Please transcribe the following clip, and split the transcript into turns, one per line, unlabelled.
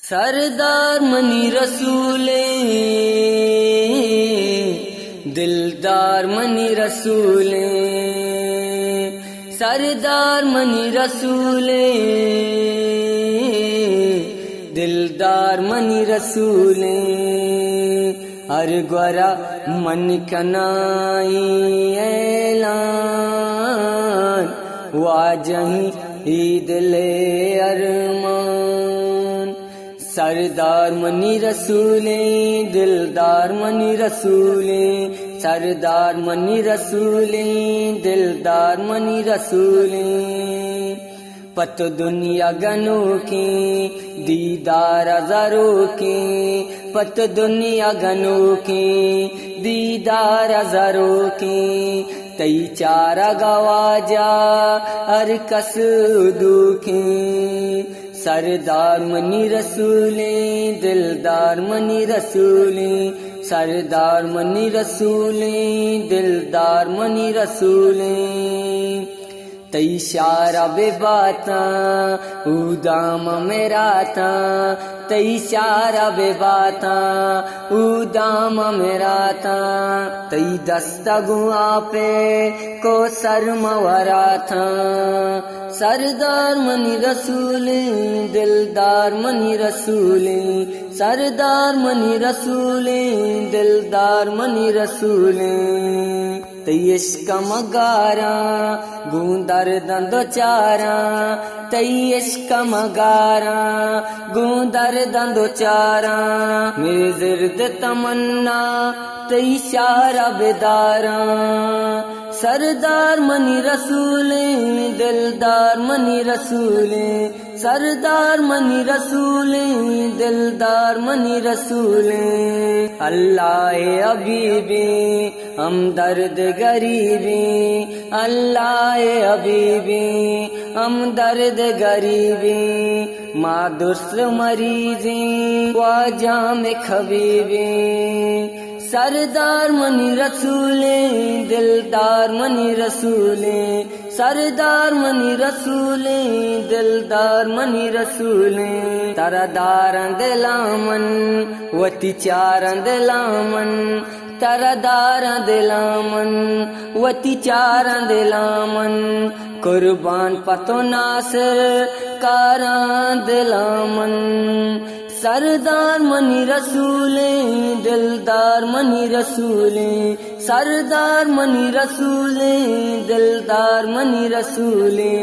سردار منی رسولے دلدار منی رسولے سردار منی رسولے دلدار منی رسولے ہر گورا من کنائی اعلان واجہی عید لے ارمان سردار منی رسولے دلدار منی رسولے سردار منی رسولے دلدار منی رسولے پت دنیا گنوں کی دیدار ہزاروں کی پت دنیا گنوں کی دیدار ہزاروں کی تئی چارہ گوا جا ہر کس دکھی سردار منی رسولے دلدار منی رسولے سردار منی رسولے دلدار منی رسولے تئی شارہ بے باتاں اودام میرا تاں تئی شارہ بے باتاں اودام میرا تاں تئی دستہ گوا پہ کو سرمورا تھاں سردار منی رسولے دلدار منی رسولے سردار منی رسولے دلدار منی رسولے تی عشق مگاراں گوندر دندو چاراں تی عشق مگاراں گوندر دندو چاراں میرے زرد تمنا تی شارہ بیداراں سردار منی رسولے دلدار منی رسولے سردار منی رسولے دلدار منی رسولے اللہ حبیبی ہم درد غریبی اللہ حبیبی ہم درد غریبی ماں درس مریضی واجام خبیبی سردار منی رسولے دلدار منی رسولے سردار منی رسولے دلدار منی رسولے ترا داراں دلامن وتی چاراں دلامن ترا داراں دلامن وتی چاراں دلامن قربان پتو ناصر کاراں دلامن سردار منی رسولے دلدار منی رسولے سردار منی رسولے دلدار منی رسولے